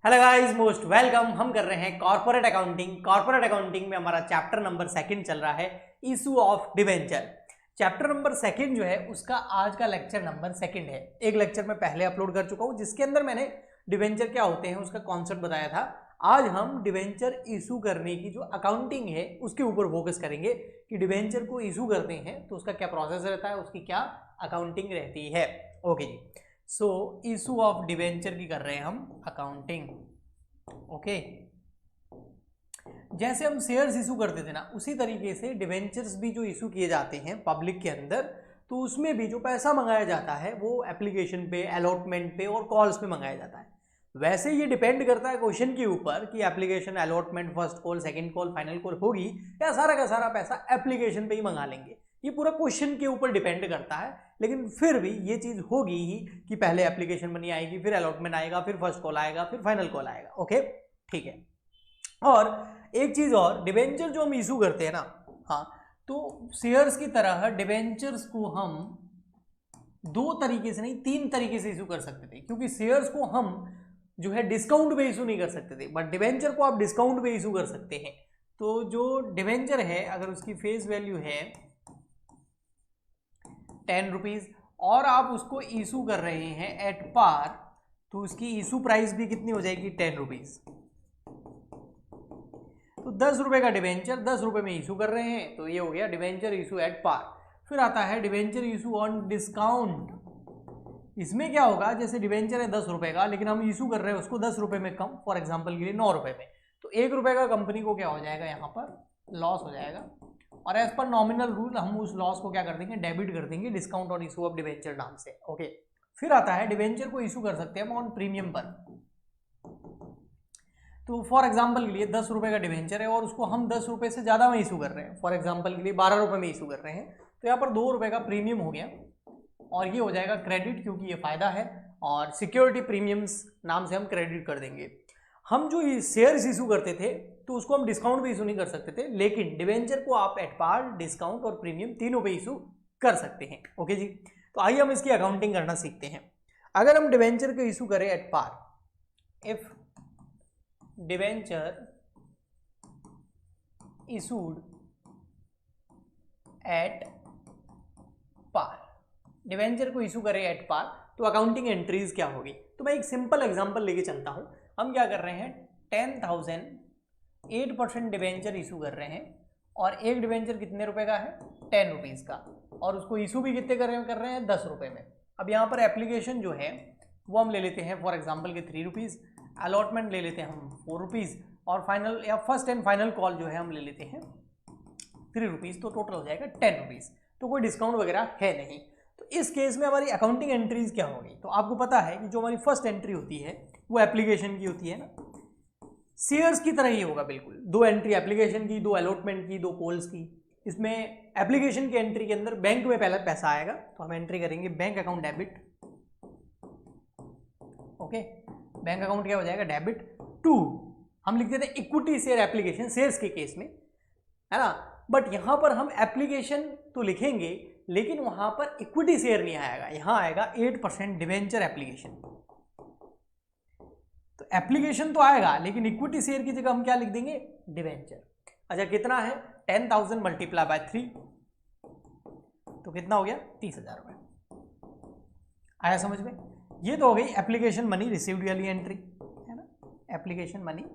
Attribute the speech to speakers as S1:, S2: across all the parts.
S1: Hello guys, most welcome. हम कर रहे हैं कॉर्पोरेट अकाउंटिंग। कॉर्पोरेट अकाउंटिंग में हमारा चैप्टर नंबर सेकंड चल रहा है, issue of debenture. Chapter number second जो है उसका आज का लेक्चर नंबर सेकंड है। एक लेक्चर मैं पहले अपलोड कर चुका हूं जिसके अंदर मैंने डिवेंचर क्या होते हैं उसका कॉन्सेप्ट बताया था। आज हम डिवेंचर इशू करने की जो अकाउंटिंग है उसके ऊपर फोकस करेंगे कि डिवेंचर को इशू करते हैं तो उसका क्या प्रोसेस रहता है, उसकी क्या अकाउंटिंग रहती है। ओके जी, सो इशू ऑफ डिवेंचर की कर रहे हैं हम अकाउंटिंग। ओके, जैसे हम शेयर्स इशू करते थे ना उसी तरीके से डिवेंचर्स भी जो इशू किए जाते हैं पब्लिक के अंदर, तो उसमें भी जो पैसा मंगाया जाता है वो एप्लीकेशन पे, अलॉटमेंट पे और कॉल्स पे मंगाया जाता है। वैसे ये डिपेंड करता है क्वेश्चन के ऊपर कि application, allotment, first call, second call, final call होगी या सारा का सारा पैसा एप्लीकेशन पे ही मंगा लेंगे। ये पूरा क्वेश्चन के ऊपर डिपेंड करता है, लेकिन फिर भी ये चीज होगी ही कि पहले एप्लीकेशन मनी आएगी, फिर अलॉटमेंट आएगा, फिर फर्स्ट कॉल आएगा, फिर फाइनल कॉल आएगा। ओके, ठीक है। और एक चीज और, डिवेंचर जो हम इशू करते हैं ना, हाँ, तो शेयर्स की तरह डिवेंचर्स को हम दो तरीके से नहीं, तीन तरीके से इशू कर सकते थे, क्योंकि शेयर्स को हम जो है डिस्काउंट पे इशू नहीं कर सकते थे, बट डिवेंचर को आप डिस्काउंट पे इशू कर सकते हैं। तो जो डिवेंचर है अगर उसकी फेस वैल्यू है 10 रुपीज और आप उसको इशू कर रहे हैं एट पार, तो उसकी इशू प्राइस भी कितनी हो जाएगी, 10 रुपीज। तो 10 रुपए का डिवेंचर 10 रुपए में इशू कर रहे हैं, तो ये हो गया डिवेंचर इशू एट पार। फिर आता है डिवेंचर इशू ऑन डिस्काउंट। इसमें क्या होगा, जैसे डिवेंचर है 10 रुपए का, लेकिन हम इशू कर रहे हैं उसको 10 रुपए में कम, फॉर एग्जाम्पल के लिए 9 रुपए में, तो 1 रुपए का कंपनी को क्या हो जाएगा, यहाँ पर लॉस हो जाएगा। और एज पर नॉमिनल रूल हम उस लॉस को क्या कर देंगे, डेबिट कर देंगे डिस्काउंट और इशू ऑफ डिवेंचर नाम से। ओके, फिर आता है डिवेंचर को इशू कर सकते हैं हम ऑन प्रीमियम पर। तो फॉर एग्जाम्पल के लिए 10 रुपए का डिवेंचर है और उसको हम 10 रुपए से ज़्यादा में इशू कर रहे हैं, फॉर एग्जाम्पल के लिए 12 रुपए में इशू कर रहे हैं, तो यहाँ पर 2 रुपए का प्रीमियम हो गया और ये हो जाएगा क्रेडिट, क्योंकि ये फायदा है और सिक्योरिटी प्रीमियम्स नाम से हम क्रेडिट कर देंगे। हम जो शेयर्स इशू करते थे तो उसको हम डिस्काउंट पे इशू नहीं कर सकते थे, लेकिन डिवेंचर को आप एट पार, डिस्काउंट और प्रीमियम तीनों पे इशू कर सकते हैं। ओके जी, तो आइए हम इसकी अकाउंटिंग करना सीखते हैं। अगर हम डिवेंचर को इशू करें at par, if debenture issued at par, debenture को इशू करें एट पार, तो अकाउंटिंग एंट्रीज क्या होगी। तो मैं एक सिंपल एग्जांपल लेके चलता हूं। हम क्या कर रहे हैं, 10,000 8% डिवेंचर इशू कर रहे हैं और एक डिवेंचर कितने रुपए का है, 10 रुपीज का, और उसको इशू भी कितने कर रहे हैं 10 रुपए में। अब यहाँ पर एप्लीकेशन जो है वो हम ले लेते हैं फॉर एग्जाम्पल के 3 रुपीज, अलॉटमेंट ले लेते हैं हम 4 रुपीज, और फाइनल या फर्स्ट एंड फाइनल कॉल जो है हम ले लेते हैं 3 रुपीज, तो टोटल हो जाएगा 10 रुपीज। तो कोई डिस्काउंट वगैरह है नहीं। तो इस केस में हमारी अकाउंटिंग एंट्रीज क्या होगी, तो आपको पता है कि जो हमारी फर्स्ट एंट्री होती है वो एप्लीकेशन की होती है ना, शेयर्स की तरह ही होगा बिल्कुल। 2 एंट्री एप्लीकेशन की, 2 अलॉटमेंट की, 2 कॉल्स की। इसमें एप्लीकेशन की एंट्री के अंदर बैंक में पहला पैसा आएगा, तो हम एंट्री करेंगे bank account debit. Okay, bank account क्या हो जाएगा, डेबिट टू, हम लिख देते हैं इक्विटी शेयर एप्लीकेशन, शेयर्स के केस में, है ना। बट यहां पर हम एप्लीकेशन तो लिखेंगे लेकिन वहां पर इक्विटी शेयर नहीं आएगा, यहां आएगा 8% डिवेंचर एप्लीकेशन। तो एप्लीकेशन तो आएगा लेकिन इक्विटी शेयर की जगह हम क्या लिख देंगे, डिवेंचर। अच्छा, कितना है, 10,000 मल्टीप्लाई बाय 3, तो कितना हो गया, 30,000 रुपए। आया समझ में। ये तो हो गई एप्लीकेशन मनी रिसीव्ड वाली एंट्री, है ना, एप्लीकेशन मनी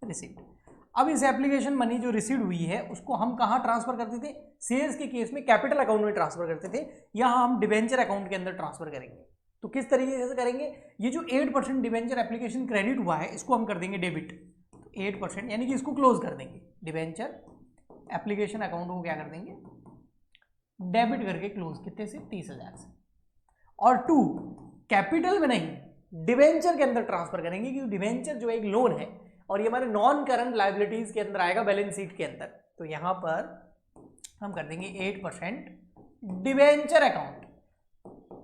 S1: रिसीव्ड। अब इस एप्लीकेशन मनी जो रिसीव्ड हुई है उसको हम कहाँ ट्रांसफर करते थे, शेयर्स के केस में कैपिटल अकाउंट में ट्रांसफर करते थे, यहाँ हम डिवेंचर अकाउंट के अंदर ट्रांसफर करेंगे। तो किस तरीके से करेंगे, ये जो 8% डिवेंचर एप्लीकेशन क्रेडिट हुआ है इसको हम कर देंगे डेबिट, तो 8% यानी कि इसको क्लोज कर देंगे, डिवेंचर एप्लीकेशन अकाउंट को क्या कर देंगे, डेबिट करके क्लोज, कितने से, 30,000 से। और 2 कैपिटल में नहीं, डिवेंचर के अंदर ट्रांसफर करेंगे, क्योंकि डिवेंचर जो एक लोन है और ये हमारे नॉन करंट लायबिलिटीज के अंदर आएगा, बैलेंस शीट के अंदर। तो यहां पर हम कर देंगे 8% डिवेंचर अकाउंट।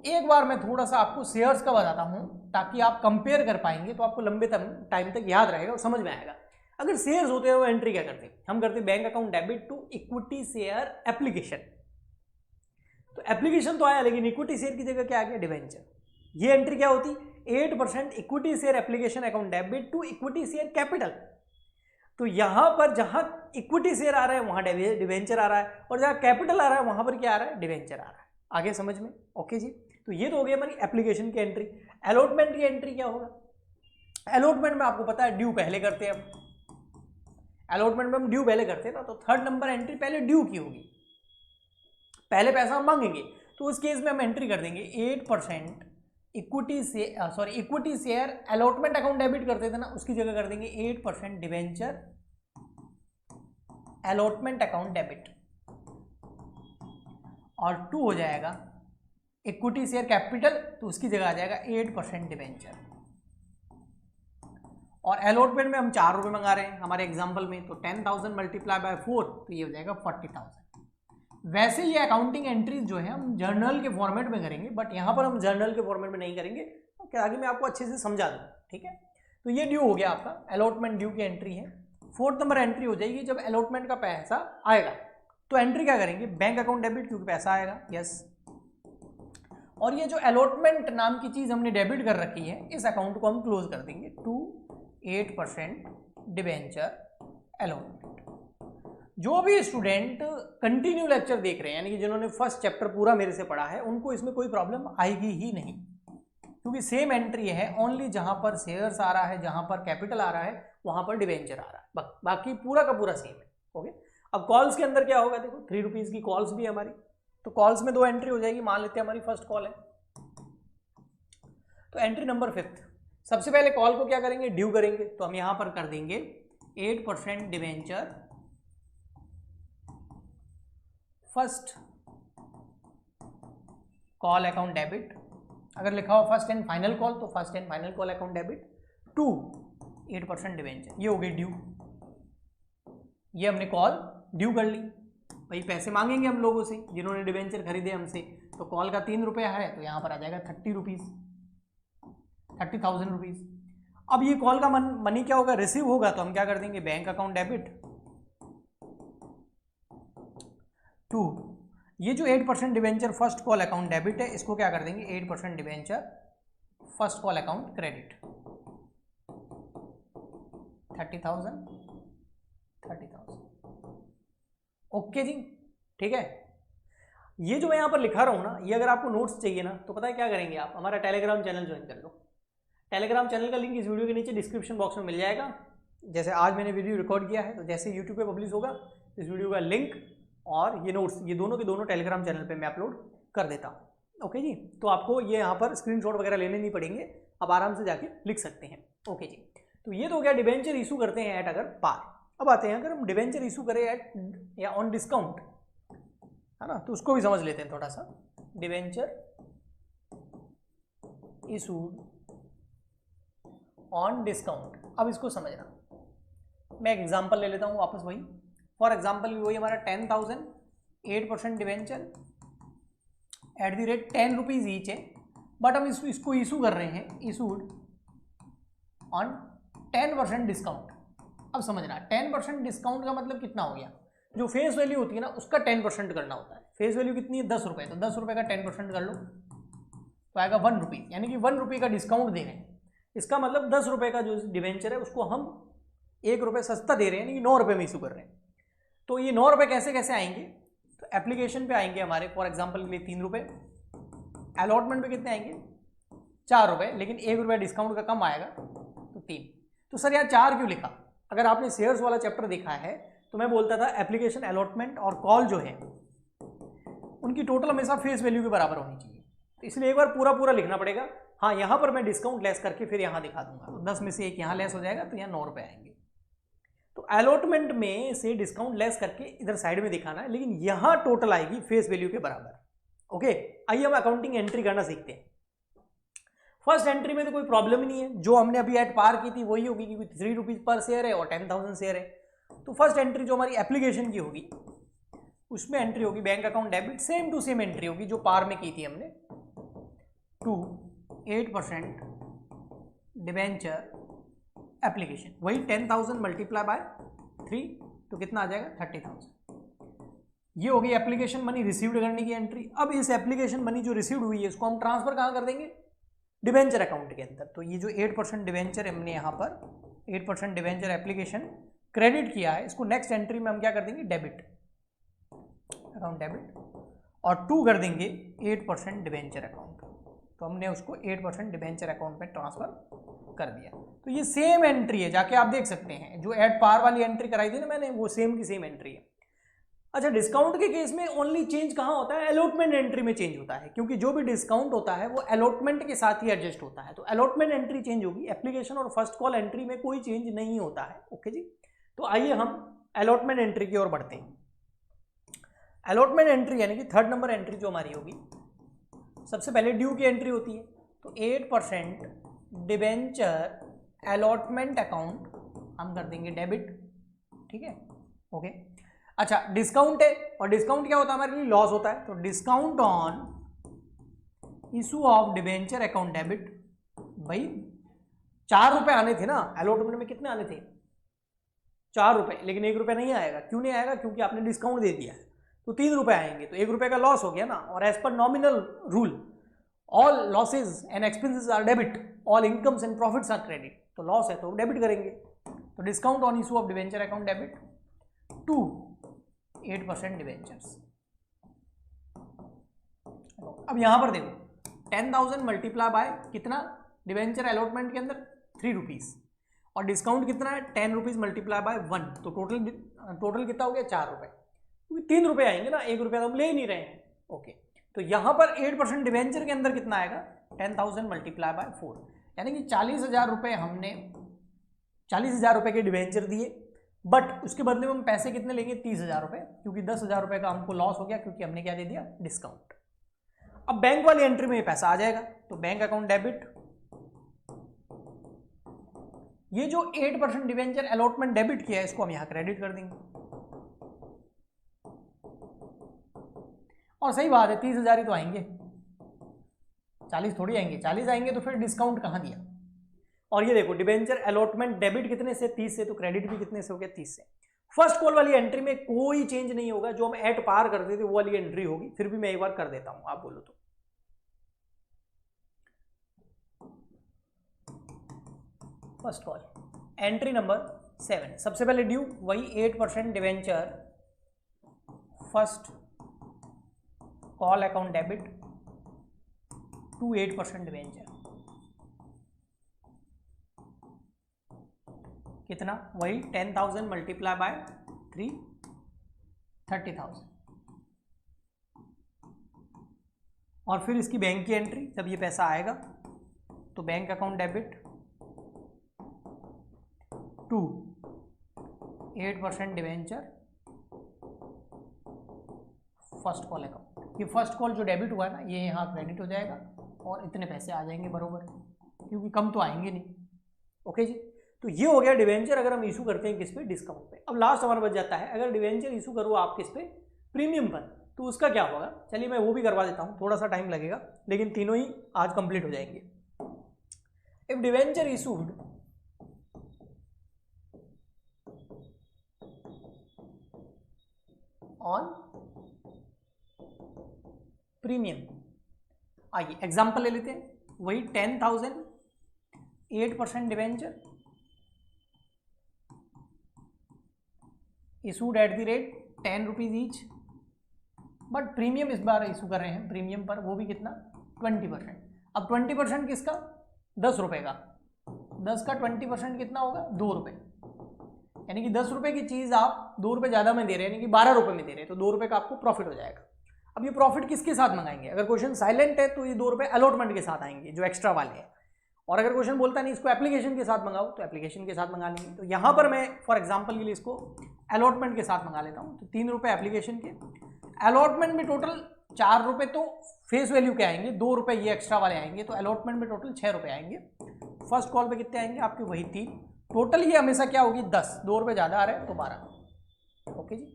S1: एक बार मैं थोड़ा सा आपको शेयर्स का बताता हूं ताकि आप कंपेयर कर पाएंगे, तो आपको लंबे टाइम तक याद रहेगा और समझ में आएगा। अगर शेयर्स होते हैं वो एंट्री क्या करते हैं, हम करते हैं bank account debit to equity share application. तो एप्लीकेशन तो आया लेकिन इक्विटी शेयर की जगह क्या आ गया, डिवेंचर। ये एंट्री क्या होती, 8% equity share application account debit to equity share capital. तो यहां पर जहां इक्विटी शेयर आ रहा है वहां डिवेंचर आ रहा है, और जहां कैपिटल आ रहा है वहां पर क्या आ रहा है, डिवेंचर आ रहा है। आगे समझ में? ओके जी। तो ये तो हो गया हमारी एप्लीकेशन की एंट्री। अलॉटमेंट की एंट्री क्या होगा? अलॉटमेंट में आपको पता है ड्यू पहले करते हैं हम, अलॉटमेंट में हम ड्यू पहले करते हैं ना, तो थर्ड नंबर एंट्री पहले ड्यू की होगी, पहले पैसा हम मांगेंगे, तो उस केस में हम एंट्री कर देंगे 8% equity share allotment account debit करते थे ना, उसकी जगह कर देंगे 8% डिवेंचर अलॉटमेंट अकाउंट डेबिट, और 2 हो जाएगा इक्विटी शेयर कैपिटल, तो उसकी जगह आ जाएगा 8% डिवेंचर। और अलॉटमेंट में हम 4 रुपये मंगा रहे हैं हमारे एग्जाम्पल में, तो 10,000 मल्टीप्लाई बाय 4, तो ये हो जाएगा 40,000। वैसे ये अकाउंटिंग एंट्रीज जो है हम जर्नल के फॉर्मेट में करेंगे, बट यहाँ पर हम जर्नल के फॉर्मेट में नहीं करेंगे, तो आगे मैं आपको अच्छे से समझा दूँ, ठीक है। तो ये ड्यू हो गया आपका, अलॉटमेंट ड्यू की एंट्री है। 4th नंबर एंट्री हो जाएगी जब अलॉटमेंट का पैसा आएगा, तो एंट्री क्या करेंगे, बैंक अकाउंट डेबिट, क्योंकि पैसा आएगा, यस। और ये जो अलॉटमेंट नाम की चीज़ हमने डेबिट कर रखी है, इस अकाउंट को हम क्लोज कर देंगे टू 8% डिवेंचर अलॉटमेंट। जो भी स्टूडेंट कंटिन्यू लेक्चर देख रहे हैं, यानी कि जिन्होंने फर्स्ट चैप्टर पूरा मेरे से पढ़ा है, उनको इसमें कोई प्रॉब्लम आएगी ही नहीं, क्योंकि सेम एंट्री है, ओनली जहां पर शेयर्स आ रहा है, जहां पर कैपिटल आ रहा है, वहां पर डिवेंचर आ रहा है, बाकी पूरा का पूरा सेम है। ओके, अब कॉल्स के अंदर क्या होगा, देखो 3 रुपीज़ की कॉल्स भी है हमारी, तो कॉल्स में 2 एंट्री हो जाएगी, मान लेते हैं हमारी फर्स्ट कॉल है, तो एंट्री नंबर 5th, सबसे पहले कॉल को क्या करेंगे, ड्यू करेंगे, तो हम यहां पर कर देंगे 8% debenture first call account debit, अगर लिखा हो फर्स्ट एंड फाइनल कॉल, तो first and final call account debit to 8% debenture. ये हो गई ड्यू, ये हमने कॉल ड्यू कर ली। भाई पैसे मांगेंगे हम लोगों से जिन्होंने डिवेंचर खरीदे हमसे, तो कॉल का 3 रुपया है, तो यहाँ पर आ जाएगा 30 रुपीज़, 30,000 रुपीज़। अब ये कॉल का मनी क्या होगा, रिसीव होगा, तो हम क्या कर देंगे, बैंक अकाउंट डेबिट टू ये जो 8% debenture first call account debit है, इसको क्या कर देंगे, 8% debenture first call account credit, 30,000। Okay जी, ठीक है। ये जो मैं यहाँ पर लिखा रहा हूँ ना, ये अगर आपको नोट्स चाहिए ना, तो पता है क्या करेंगे, आप हमारा टेलीग्राम चैनल ज्वाइन कर लो। टेलीग्राम चैनल का लिंक इस वीडियो के नीचे डिस्क्रिप्शन बॉक्स में मिल जाएगा। जैसे आज मैंने वीडियो रिकॉर्ड किया है, तो जैसे यूट्यूब पे पब्लिश होगा, इस वीडियो का लिंक और ये नोट्स, ये दोनों के दोनों टेलीग्राम चैनल पे मैं अपलोड कर देता हूँ। ओके जी, तो आपको ये यहाँ पर स्क्रीनशॉट वगैरह लेने नहीं पड़ेंगे, आप आराम से जाके लिख सकते हैं। ओके जी, तो ये तो हो गया डिवेंचर इशू करते हैं एट अगर पार। अब आते हैं अगर हम डिवेंचर इशू करें एट या ऑन डिस्काउंट, है ना, तो उसको भी समझ लेते हैं थोड़ा सा। डिवेंचर इशू ऑन डिस्काउंट, अब इसको समझना, मैं एक एग्जांपल ले लेता हूँ वापस वही। फॉर एग्जांपल वही हमारा 10,000 8% debenture at the rate 10 rupees each है, बट हम इसको इशू कर रहे हैं, इशूड ऑन 10% डिस्काउंट। अब समझना 10% डिस्काउंट का मतलब कितना हो गया, जो फेस वैल्यू होती है ना उसका 10% करना होता है। फेस वैल्यू कितनी है, 10 रुपये, तो 10 रुपये का 10% कर लो, तो आएगा 1 रुपीज़, यानी कि 1 रुपये का डिस्काउंट दे रहे हैं। इसका मतलब 10 रुपये का जो डिवेंचर है उसको हम 1 रुपये सस्ता दे रहे हैं, यानी कि 9 रुपये में इशू कर रहे हैं। तो ये 9 रुपये कैसे कैसे आएंगे, तो एप्लीकेशन पे आएंगे हमारे, फॉर एग्जांपल के लिए 3 रुपये, अलॉटमेंट पे कितने आएंगे 4 रुपये, लेकिन 1 रुपया डिस्काउंट का कम आएगा, तो 3। तो सर यार 4 क्यों लिखा, अगर आपने शेयर्स वाला चैप्टर देखा है तो मैं बोलता था एप्लीकेशन, अलॉटमेंट और कॉल जो है उनकी टोटल हमेशा फेस वैल्यू के बराबर होनी चाहिए, तो इसलिए एक बार पूरा लिखना पड़ेगा। हाँ, यहाँ पर मैं डिस्काउंट लेस करके फिर यहाँ दिखा दूंगा, तो 10 में से 1 यहाँ लेस हो जाएगा, तो यहाँ 9 रुपये आएंगे। तो अलॉटमेंट में से डिस्काउंट लेस करके इधर साइड में दिखाना है, लेकिन यहाँ टोटल आएगी फेस वैल्यू के बराबर। ओके, आइए हम अकाउंटिंग एंट्री करना सीखते हैं। फर्स्ट एंट्री में तो कोई प्रॉब्लम ही नहीं है, जो हमने अभी एट पार की थी वही होगी, क्योंकि 3 रुपीज़ पर शेयर है और 10,000 शेयर है। तो फर्स्ट एंट्री जो हमारी एप्लीकेशन की होगी उसमें एंट्री होगी bank account debit, same to same entry होगी जो पार में की थी हमने, टू 8% डिवेंचर एप्लीकेशन, वही 10,000 मल्टीप्लाई बाय 3, तो कितना आ जाएगा 30,000। ये हो गई एप्लीकेशन मनी रिसीव्ड करने की एंट्री। अब इस एप्लीकेशन मनी जो रिसीव्ड हुई है इसको हम ट्रांसफर कहाँ कर देंगे, डिवेंचर अकाउंट के अंदर। तो ये जो 8% डिवेंचर हमने यहाँ पर 8% डिवेंचर एप्लीकेशन क्रेडिट किया है, इसको नेक्स्ट एंट्री में हम क्या कर देंगे, डेबिट अकाउंट डेबिट, और 2 कर देंगे 8% डिवेंचर अकाउंट। तो हमने उसको 8% डिवेंचर अकाउंट में ट्रांसफर कर दिया। तो ये सेम एंट्री है, जाके आप देख सकते हैं, जो एट पार वाली एंट्री कराई थी ना मैंने, वो सेम की सेम एंट्री है। अच्छा, डिस्काउंट के केस में ओनली चेंज कहाँ होता है, अलॉटमेंट एंट्री में चेंज होता है, क्योंकि जो भी डिस्काउंट होता है वो अलॉटमेंट के साथ ही एडजस्ट होता है। तो अलॉटमेंट एंट्री चेंज होगी, एप्लीकेशन और फर्स्ट कॉल एंट्री में कोई चेंज नहीं होता है। ओके जी, तो आइए हम अलॉटमेंट एंट्री की ओर बढ़ते हैं। अलॉटमेंट एंट्री यानी कि थर्ड नंबर एंट्री जो हमारी होगी, सबसे पहले ड्यू की एंट्री होती है। तो 8% डिवेंचर अलॉटमेंट अकाउंट हम कर देंगे डेबिट, ठीक है, ओके। अच्छा, डिस्काउंट है, और डिस्काउंट क्या होता है हमारे लिए, लॉस होता है। तो discount on issue of debenture account debit, भाई 4 रुपए आने थे ना अलॉटमेंट में, कितने आने थे, 4 रुपए, लेकिन 1 रुपया नहीं आएगा। क्यों नहीं आएगा, क्योंकि आपने डिस्काउंट दे दिया है, तो 3 रुपए आएंगे, तो 1 रुपये का लॉस हो गया ना। और as per nominal rule all losses and expenses are debit, all incomes and profits are credit. तो लॉस है तो डेबिट करेंगे। तो discount on issue of debenture account debit to 8% debentures. अब यहां पर देखो 10,000 मल्टीप्लाई बाय कितना, डिवेंचर अलॉटमेंट के अंदर 3 रुपीज, और डिस्काउंट कितना है 10 रुपीज मल्टीप्लाई बाय 1, तो टोटल कितना हो गया 4 रुपए, क्योंकि 3 रुपए आएंगे ना, 1 रुपया तो हम ले ही नहीं रहे हैं। ओके, तो यहां पर 8% डिवेंचर के अंदर कितना आएगा, 10,000 मल्टीप्लाई बाय 4, यानी कि 40,000 रुपए, हमने 40,000 रुपए के डिवेंचर दिए, बट उसके बदले में हम पैसे कितने लेंगे, 30,000 रुपए, क्योंकि 10,000 रुपए का हमको लॉस हो गया, क्योंकि हमने क्या दे दिया, डिस्काउंट। अब बैंक वाली एंट्री में ये पैसा आ जाएगा, तो बैंक अकाउंट डेबिट, ये जो 8% डिवेंचर अलॉटमेंट डेबिट किया है, इसको हम यहां क्रेडिट कर देंगे। और सही बात है, 30,000 ही तो आएंगे, 40 थोड़ी आएंगे, 40 आएंगे तो फिर डिस्काउंट कहां दिया। और ये देखो डिवेंचर अलॉटमेंट डेबिट कितने से, 30 से, तो क्रेडिट भी कितने से हो गया, 30 से। फर्स्ट कॉल वाली एंट्री में कोई चेंज नहीं होगा, जो हम एट पार करते थे वो वाली एंट्री होगी। फिर भी मैं एक बार कर देता हूं, आप बोलो तो। फर्स्ट कॉल एंट्री नंबर 7, सबसे पहले ड्यू, वही 8% debenture first call account debit to 8% debenture, कितना, वही 10,000 मल्टीप्लाई बाय 3, 30,000। और फिर इसकी बैंक की एंट्री, जब ये पैसा आएगा तो bank account debit to 8% debenture first call account. ये फर्स्ट कॉल जो डेबिट हुआ है ना, ये यहाँ क्रेडिट हो जाएगा, और इतने पैसे आ जाएंगे बरोबर, क्योंकि कम तो आएंगे नहीं। ओके जी, तो ये हो गया डिवेंचर अगर हम इशू करते हैं किस पे, डिस्काउंट पे। अब लास्ट हमारा बच जाता है, अगर डिवेंचर इशू करूँ आप किस पे, प्रीमियम पर, तो उसका क्या होगा। चलिए मैं वो भी करवा देता हूँ, थोड़ा सा टाइम लगेगा, लेकिन तीनों ही आज कंप्लीट हो जाएंगे। If debenture issued on premium, आइए एग्जांपल ले लेते हैं, वही 10,000 8% debenture issued at the rate 10 rupees each, but premium इस बार इशू कर रहे हैं प्रीमियम पर, वो भी कितना, 20%। अब 20% किसका, 10 रुपए का, 10 का 20% कितना होगा, 2 रुपए, यानी कि 10 रुपए की चीज आप 2 रुपए ज्यादा में दे रहे हैं, यानी कि 12 रुपए में दे रहे हैं, तो 2 रुपए का आपको प्रॉफिट हो जाएगा। अब ये प्रॉफिट किसके साथ मंगाएंगे, अगर क्वेश्चन साइलेंट है तो ये 2 रुपए अलॉटमेंट के साथ आएंगे जो एक्स्ट्रा वाले हैं, और अगर क्वेश्चन बोलता नहीं इसको एप्लीकेशन के साथ मंगाओ, तो एप्लीकेशन के साथ मंगा लेंगे। तो यहाँ पर मैं फॉर एग्जांपल के लिए इसको अलॉटमेंट के साथ मंगा लेता हूँ, तो 3 रुपए एप्लीकेशन के, अलॉटमेंट में टोटल 4 रुपए तो फेस वैल्यू के आएंगे, 2 रुपए ये एक्स्ट्रा वाले आएंगे, तो अलॉटमेंट में टोटल 6 रुपए आएंगे। फर्स्ट कॉल पे कितने आएंगे आपके, वही 3, टोटल ये हमेशा क्या होगी, 10, 2 रुपए ज्यादा आ रहे हैं तो 12। ओके जी,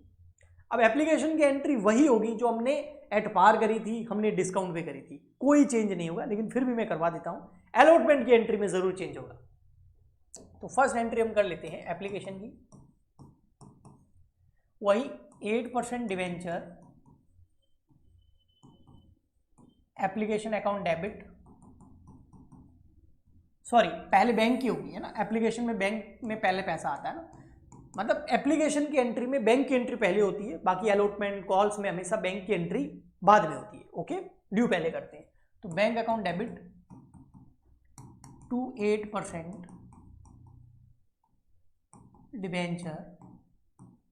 S1: अब एप्लीकेशन की एंट्री वही होगी जो हमने एट पार करी थी, हमने डिस्काउंट पे करी थी, कोई चेंज नहीं होगा, लेकिन फिर भी मैं करवा देता हूं, अलॉटमेंट की एंट्री में जरूर चेंज होगा। तो फर्स्ट एंट्री हम कर लेते हैं एप्लीकेशन की, वही 8% debenture application account debit sorry पहले बैंक की होगी है ना, एप्लीकेशन में बैंक में पहले पैसा आता है ना, मतलब एप्लीकेशन की एंट्री में बैंक की एंट्री पहले होती है, बाकी अलॉटमेंट कॉल्स में हमेशा बैंक की एंट्री बाद में होती है। ओके, ड्यू पहले करते हैं। तो bank account debit to 8% debenture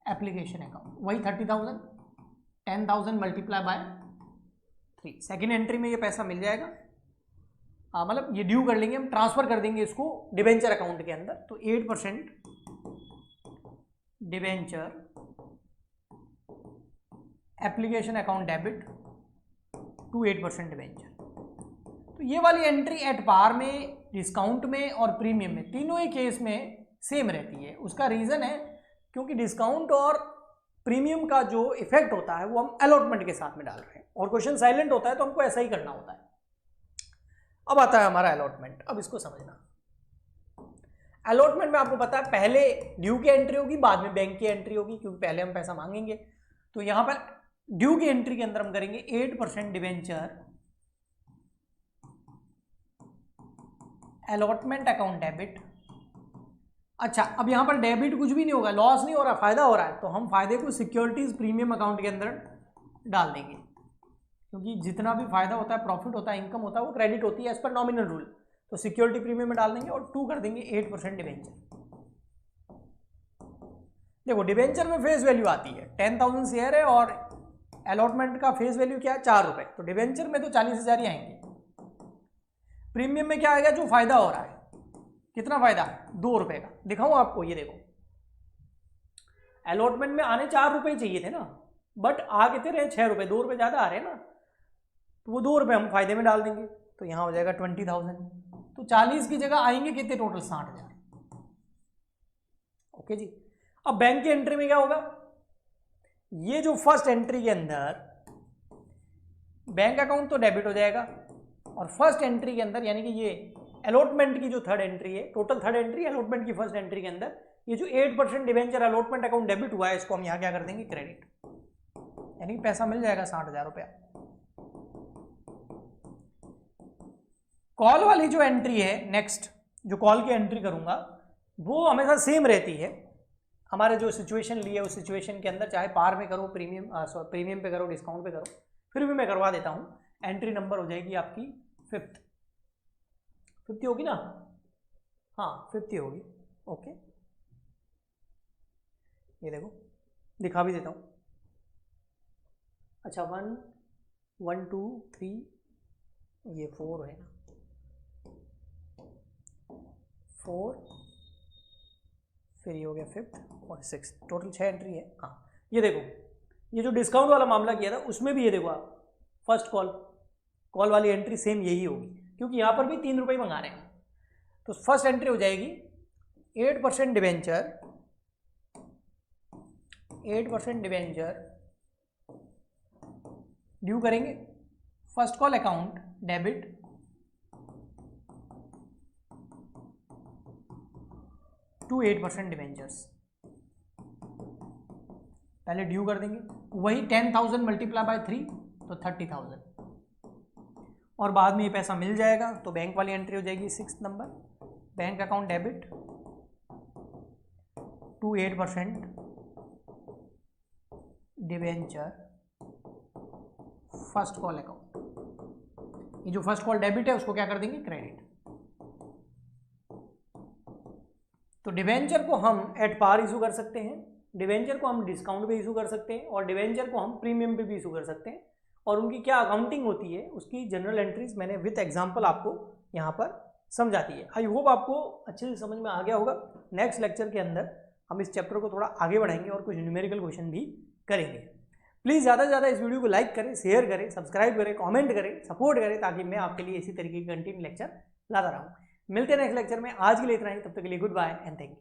S1: application account, वही 30,000, 10,000 मल्टीप्लाई बाय 3। सेकेंड एंट्री में ये पैसा मिल जाएगा, मतलब ये ड्यू कर लेंगे हम, ट्रांसफर कर देंगे इसको डिबेंचर अकाउंट के अंदर। तो 8% debenture application account debit to 8% debenture. तो ये वाली एंट्री एट पार में, डिस्काउंट में और प्रीमियम में, तीनों ही केस में सेम रहती है। उसका रीजन है क्योंकि डिस्काउंट और प्रीमियम का जो इफेक्ट होता है वो हम अलॉटमेंट के साथ में डाल रहे हैं, और क्वेश्चन साइलेंट होता है तो हमको ऐसा ही करना होता है। अब आता है हमारा अलॉटमेंट। अब इसको समझना, अलॉटमेंट में आपको पता है पहले ड्यू की एंट्री होगी, बाद में बैंक की एंट्री होगी, क्योंकि पहले हम पैसा मांगेंगे। तो यहां पर ड्यू की एंट्री के अंदर हम करेंगे 8% डिबेंचर अलॉटमेंट अकाउंट डेबिट। अच्छा, अब यहां पर डेबिट कुछ भी नहीं होगा, लॉस नहीं हो रहा, फायदा हो रहा है, तो हम फायदे को सिक्योरिटीज प्रीमियम अकाउंट के अंदर डाल देंगे, क्योंकि जितना भी फायदा होता है, प्रॉफिट होता है, इनकम होता है, वो क्रेडिट होती है एज पर नॉमिनल रूल। तो सिक्योरिटी प्रीमियम में डाल देंगे और 2 कर देंगे 8% डिबेंचर। देखो डिबेंचर में फेस वैल्यू आती है, 10,000 शेयर है और अलॉटमेंट का फेस वैल्यू क्या है, 4 रुपए। तो डिबेंचर में तो 40,000 ही आएंगे। प्रीमियम में क्या आएगा, जो फायदा हो रहा है, कितना फायदा, 2 रुपए का। दिखाऊं आपको, ये देखो अलॉटमेंट में आने 4 रुपए चाहिए थे ना, बट आ कितने रहे, 6 रुपए, 2 रुपए ज्यादा आ रहे हैं ना, तो वो 2 रुपए हम फायदे में डाल देंगे। तो यहां हो जाएगा 20,000। तो 40 की जगह आएंगे कितने, टोटल 60,000। ओके जी। अब बैंक की एंट्री में क्या होगा, ये जो फर्स्ट एंट्री के अंदर बैंक अकाउंट तो डेबिट हो जाएगा, और फर्स्ट एंट्री के अंदर यानी कि ये अलॉटमेंट की जो थर्ड एंट्री है, टोटल थर्ड एंट्री अलॉटमेंट की फर्स्ट एंट्री के अंदर ये जो 8% डिबेंचर अलॉटमेंट अकाउंट डेबिट हुआ है, इसको हम यहां क्या कर देंगे, क्रेडिट, यानी कि पैसा मिल जाएगा 60,000 रुपया। कॉल वाली जो एंट्री है, नेक्स्ट जो कॉल की एंट्री करूंगा, वो हमेशा सेम रहती है। हमारे जो सिचुएशन ली है उस सिचुएशन के अंदर, चाहे पार में करो, प्रीमियम पे करो, डिस्काउंट पे करो, फिर भी मैं करवा देता हूं। एंट्री नंबर हो जाएगी आपकी 50 होगी ना, हाँ 50 होगी। ओके, ये देखो दिखा भी देता हूं। अच्छा 1 1 2 3, ये 4 है ना, 4, फिर ये हो गया 5th और 6, टोटल 6 एंट्री है। हाँ ये देखो, ये जो डिस्काउंट वाला मामला किया था उसमें भी ये देखो आप, फर्स्ट कॉल वाली एंट्री सेम यही होगी, क्योंकि यहाँ पर भी 3 रुपये मंगा रहे हैं। तो फर्स्ट एंट्री हो जाएगी 8% डिबेंचर, 8% डिबेंचर ड्यू करेंगे, first call account debit to 8% debentures. पहले ड्यू कर देंगे, वही 10,000 मल्टीप्लाई बाय 3 तो 30,000, और बाद में ये पैसा मिल जाएगा। तो बैंक वाली एंट्री हो जाएगी 6th number, bank account debit to 8% debenture first call account. ये जो फर्स्ट कॉल डेबिट है उसको क्या कर देंगे, क्रेडिट। तो डिबेंचर को हम एट पार इशू कर सकते हैं, डिबेंचर को हम डिस्काउंट पे इशू कर सकते हैं, और डिबेंचर को हम प्रीमियम पे भी इशू कर सकते हैं। और उनकी क्या अकाउंटिंग होती है, उसकी जनरल एंट्रीज मैंने विथ एग्जांपल आपको यहाँ पर समझा दी है। आई होप आपको अच्छे से समझ में आ गया होगा। नेक्स्ट लेक्चर के अंदर हम इस चैप्टर को थोड़ा आगे बढ़ाएंगे और कुछ न्यूमेरिकल क्वेश्चन भी करेंगे। प्लीज़ ज़्यादा से ज़्यादा इस वीडियो को लाइक करें, शेयर करें, सब्सक्राइब करें, कमेंट करें, सपोर्ट करें, ताकि मैं आपके लिए इसी तरीके के कंटिन्यू लेक्चर लाता रहूँ। मिलते हैं नेक्स्ट लेक्चर में। आज के लिए इतना ही, तब तक के लिए goodbye and thank you.